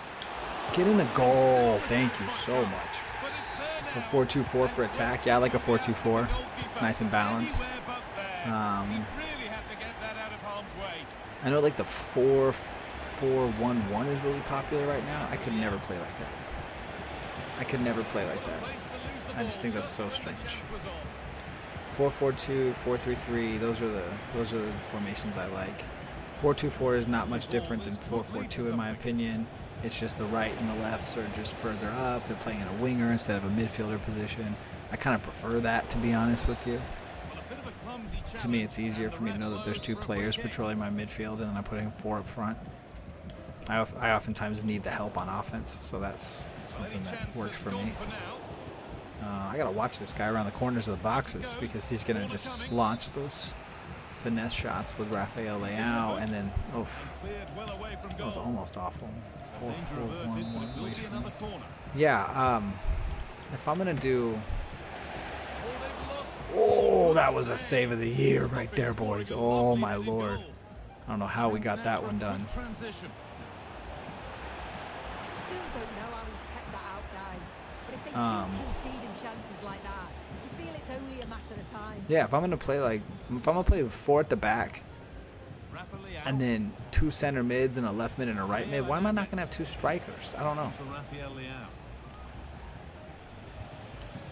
Get in the goal. Thank you so much.
But it's there
For
now.
4-2-4 for attack. Yeah, I like a 4-2-4. Nice and balanced.
Anywhere but there. He really had to get that out of harm's way.
I know like the 4-4-1-1 is really popular right now. I could never play like that. I could never play like that. I just think that's so strange. 4-4-2, 4-3-3. Those are the formations I like. 4-2-4 is not much different than 4-4-2 in my opinion. It's just the right and the lefts are just further up. They're playing in a winger instead of a midfielder position. I kind of prefer that, to be honest with you. To me, it's easier for me to know that there's 2 players patrolling my midfield and then I'm putting 4 up front. I oftentimes need the help on offense, so that's something that works for me. I gotta watch this guy around the corners of the boxes because he's gonna just launch those finesse shots with Rafael Leao, and then that was almost awful. 4-4-1-1 waste for me. Yeah, if I'm gonna do. Oh, that was a save of the year right there, boys. Oh my lord. I don't know how we got that one done.
Still don't know how he's kept that out, guys. But if they keep conceding chances like that, you feel it's only a matter of time.
Yeah, if I'm gonna play 4 at the back, and then 2 center mids and a left mid and a right mid, why am I not gonna have 2 strikers? I don't know.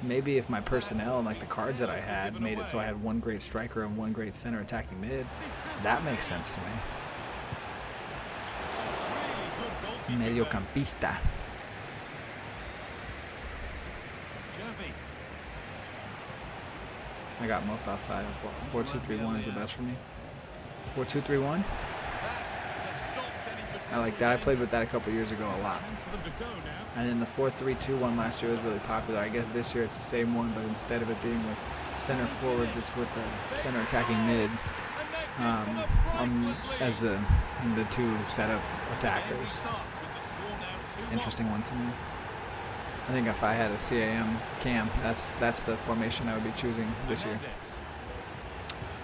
Maybe if my personnel and like the cards that I had made it so I had 1 great striker and 1 great center attacking mid, that makes sense to me. Mediocampista. I got most offside. 4-2-3-1 is the best for me. 4-2-3-1. I like that. I played with that a couple years ago a lot. And then the 4-3-2-1 last year was really popular. I guess this year it's the same one, but instead of it being with center forwards, it's with the center attacking mid as the 2 setup attackers. It's an interesting one to me. I think if I had a CAM cam, that's the formation I would be choosing this year.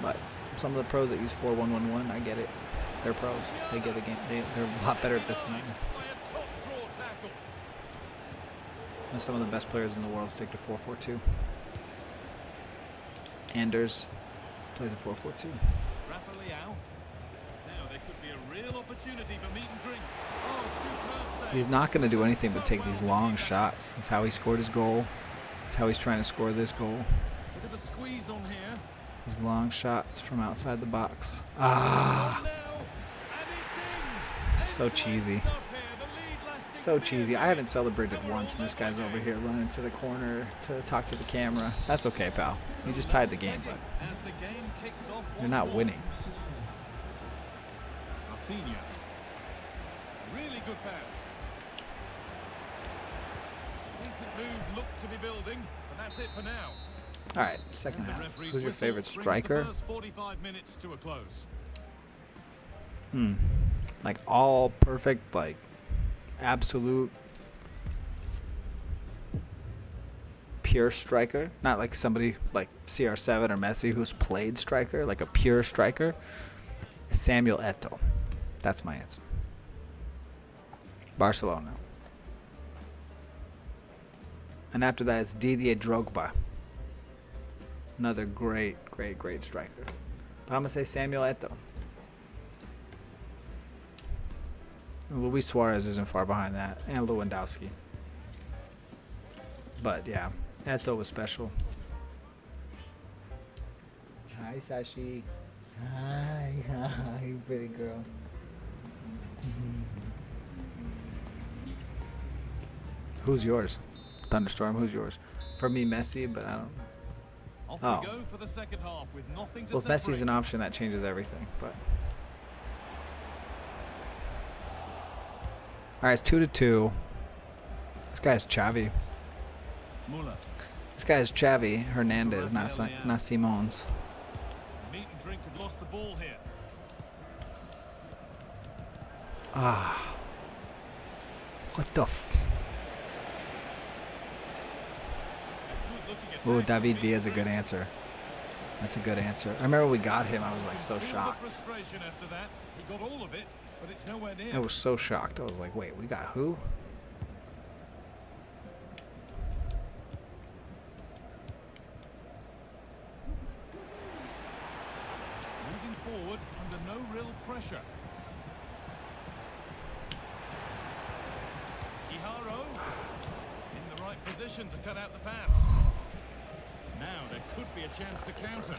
But some of the pros that use 4-1-1-1, I get it. They're pros. They get the game. They're a lot better at this than I am. And some of the best players in the world stick to 4-4-2. Anders plays a 4-4-2. He's not going to do anything but take these long shots. That's how he scored his goal. That's how he's trying to score this goal. These long shots from outside the box. Ah! So cheesy. So cheesy. I haven't celebrated once, and this guy's over here running to the corner to talk to the camera. That's okay, pal. You just tied the game, but you're not winning.
Really good pass. Decent move looked to be building, but that's it for now.
All right, second half. Who's your favorite striker?
45 minutes to a close.
Like all perfect, like absolute pure striker. Not like somebody like CR7 or Messi who's played striker, like a pure striker. Samuel Eto'o. That's my answer. Barcelona. And after that, it's Didier Drogba. Another great striker. But I'm going to say Samuel Eto'o. Luis Suarez isn't far behind that. And Lewandowski. But yeah, Eto'o was special. Hi, Sashi. Hi, pretty girl. Who's yours? Thunderstorm, who's yours? For me, Messi, but I don't.
Off we go for the second half with nothing to
Well, if Messi's
separate.
an option, that changes everything. But all right, it's 2-2. This guy's Xavi.
Muller.
This guy's Xavi Hernandez, not Simons.
Meat and drink have lost the ball here.
Ah. What the f...
Good looking attack.
Oh, David Villa is a good answer. That's a good answer. I remember we got him. I was like so shocked.
Frustration after that. He got all of it, but it's nowhere near.
I was so shocked. I was like, wait, we got who?
Moving forward under no real pressure. Iharo in the right position to cut out the pass. Now there could be a chance to counter.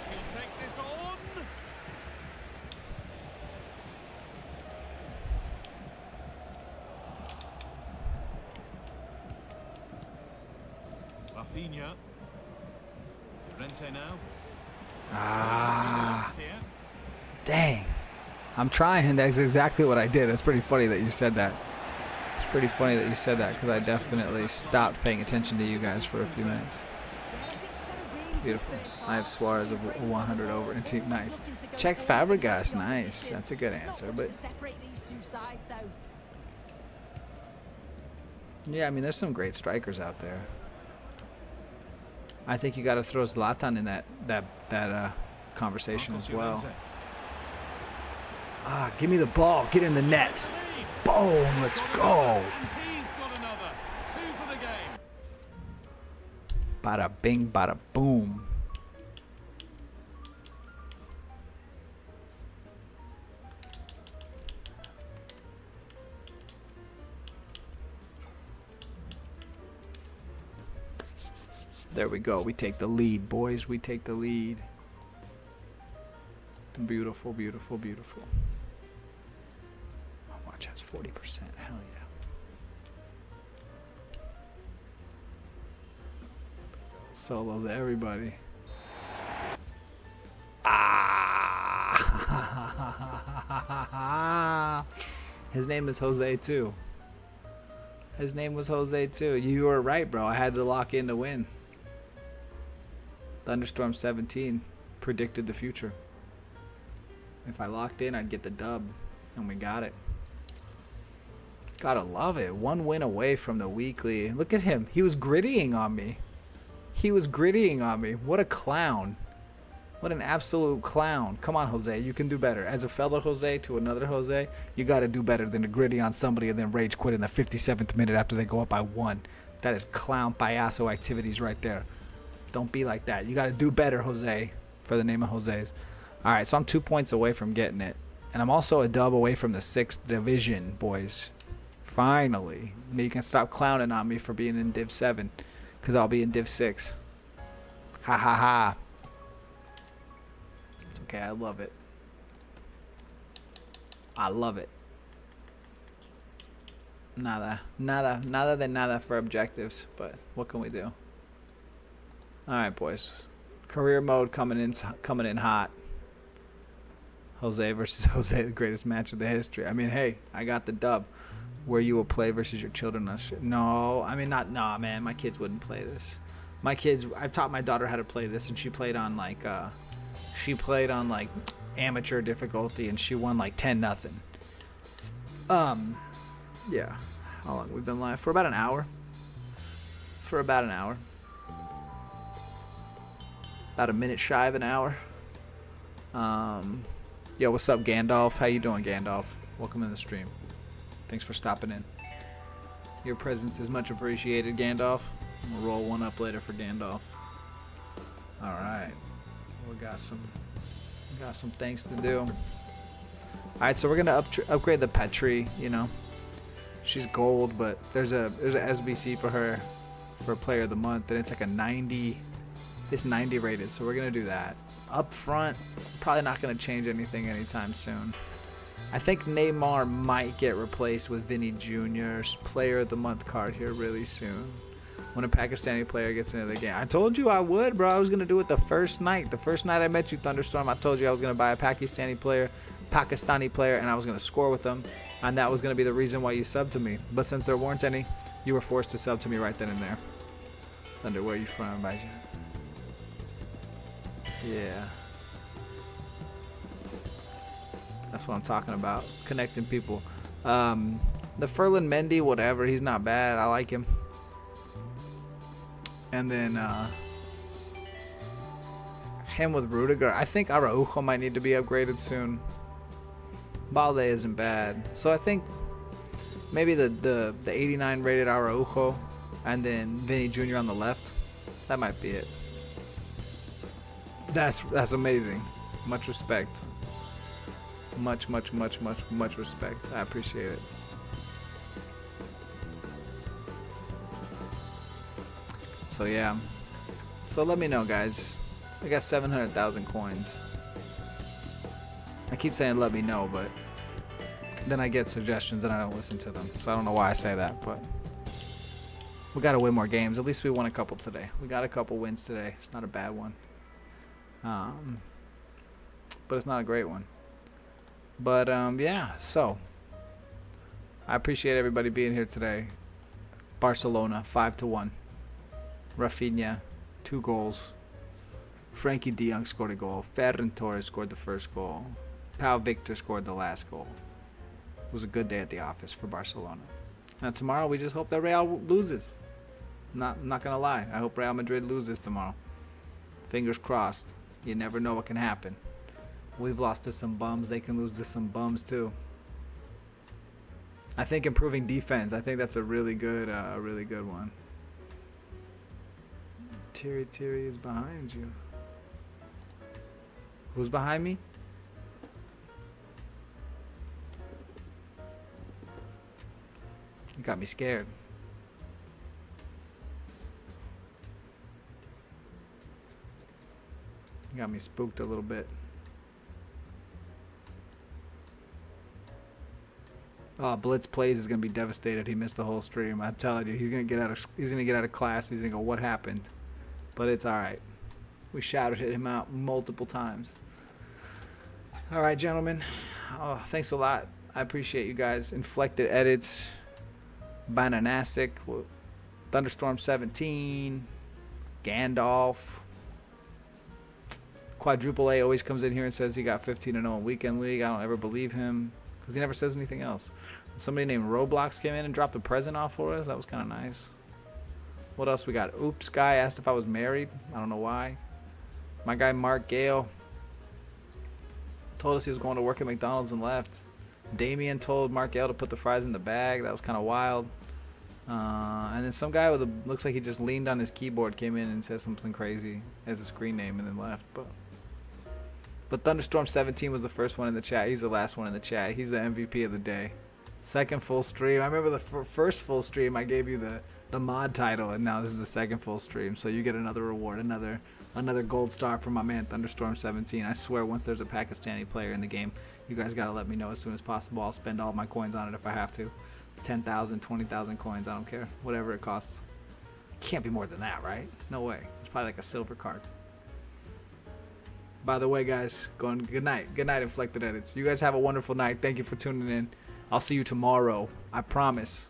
He'll take this on. Rafinha. Rente now.
Ah,
Here.
dang. I'm trying. That's exactly what I did. That's pretty funny that you said that. It's pretty funny that you said that because I definitely stopped paying attention to you guys for a few minutes. Beautiful. I have Suarez of 100 over and team. Nice. Check Fabregas. Nice. That's a good answer. But yeah, I mean, there's some great strikers out there. I think you got to throw Zlatan in that conversation as well. Ah, give me the ball. Get in the net. Boom. Let's go.
And he's got another. 2 for the game.
Bada bing, bada boom. There we go. We take the lead, boys. We take the lead. Beautiful, beautiful, beautiful. My watch has 40%. Hell yeah. Solos everybody. Ah! His name is Jose too. His name was Jose too. You were right, bro. I had to lock in to win. Thunderstorm 17 predicted the future. If I locked in, I'd get the dub, and we got it. Gotta love it. 1 win away from the weekly. Look at him. He was grittying on me. He was grittying on me. What a clown. What an absolute clown. Come on, Jose. You can do better. As a fellow Jose to another Jose, you got to do better than to gritty on somebody and then rage quit in the 57th minute after they go up by 1. That is clown payaso activities right there. Don't be like that. You got to do better, Jose, for the name of Jose's. All right, so I'm 2 points away from getting it. And I'm also a dub away from the 6th division, boys. Finally. You can stop clowning on me for being in Div 7. Because I'll be in Div 6. Ha ha ha. It's okay, I love it. I love it. Nada de nada for objectives. But what can we do? Alright, boys. Career mode coming in hot. Jose versus Jose, the greatest match of the history. I mean, hey, I got the dub. Where you will play versus your children. No, I mean, not, nah, man, my kids wouldn't play this. My kids, I've taught my daughter how to play this, and she played on like amateur difficulty, and she won like 10-0. Yeah. How long we've been live? For about an hour. About a minute shy of an hour. Yo, what's up, Gandalf? How you doing, Gandalf? Welcome in the stream. Thanks for stopping in. Your presence is much appreciated, Gandalf. I'm gonna roll one up later for Gandalf. All right, we got some things to do. All right, so we're gonna upgrade the pet tree. You know, she's gold, but there's a SBC for her for player of the month, and it's like a 90. It's 90 rated, so we're gonna do that. Up front, probably not gonna change anything anytime soon. I think Neymar might get replaced with Vinny Jr.'s Player of the Month card here really soon. When a Pakistani player gets into the game. I told you I would, bro. I was going to do it the first night. The first night I met you, Thunderstorm, I told you I was going to buy a Pakistani player, and I was going to score with them. And that was going to be the reason why you subbed to me. But since there weren't any, you were forced to sub to me right then and there. Thunder, where are you from, Bajan? Yeah. That's what I'm talking about. Connecting people. The Ferland Mendy, whatever. He's not bad. I like him. And then him with Rudiger. I think Araujo might need to be upgraded soon. Balde isn't bad. So I think maybe the 89 rated Araujo and then Vinny Jr. on the left. That might be it. That's amazing. Much respect. Much respect. I appreciate it. So yeah. So let me know, guys. I got 700,000 coins. I keep saying let me know, but then I get suggestions and I don't listen to them. So I don't know why I say that, but we got to win more games. At least we won a couple today. We got a couple wins today. It's not a bad one. But it's not a great one. But yeah, so I appreciate everybody being here today. Barcelona 5-1. Rafinha 2 goals. Frankie de Jong scored a goal. Ferran Torres scored the first goal. Pau Victor scored the last goal. It was a good day at the office for Barcelona. Now tomorrow we just hope that Real loses. Not gonna lie. I hope Real Madrid loses tomorrow. Fingers crossed. You never know what can happen. We've lost to some bums. They can lose to some bums too. I think improving defense. I think that's a really good one. Thierry is behind you. Who's behind me? You got me scared. You got me spooked a little bit. Oh, Blitz Plays is gonna be devastated. He missed the whole stream. I'm telling you, he's gonna get out of class. He's gonna go, what happened? But it's all right. We shouted him out multiple times. All right, gentlemen. Oh, thanks a lot. I appreciate you guys. Inflected Edits, Bananastic, Thunderstorm 17, Gandalf. Quadruple A always comes in here and says he got 15-0 in Weekend League. I don't ever believe him because he never says anything else. Somebody named Roblox came in and dropped a present off for us. That was kind of nice. What else we got? Oops Guy asked if I was married. I don't know why. My guy Mark Gale told us he was going to work at McDonald's and left. Damien told Mark Gale to put the fries in the bag. That was kind of wild. And then some guy with looks like he just leaned on his keyboard came in and said something crazy as a screen name and then left. But Thunderstorm 17 was the first one in the chat. He's the last one in the chat. He's the MVP of the day. Second full stream. I remember the first full stream I gave you the mod title, and now this is the second full stream. So you get another reward, another gold star from my man Thunderstorm 17. I swear once there's a Pakistani player in the game, you guys gotta let me know as soon as possible. I'll spend all my coins on it if I have to. 10,000, 20,000 coins, I don't care. Whatever it costs. Can't be more than that, right? No way. It's probably like a silver card. By the way, guys, good night. Good night, Inflected Edits. You guys have a wonderful night. Thank you for tuning in. I'll see you tomorrow. I promise.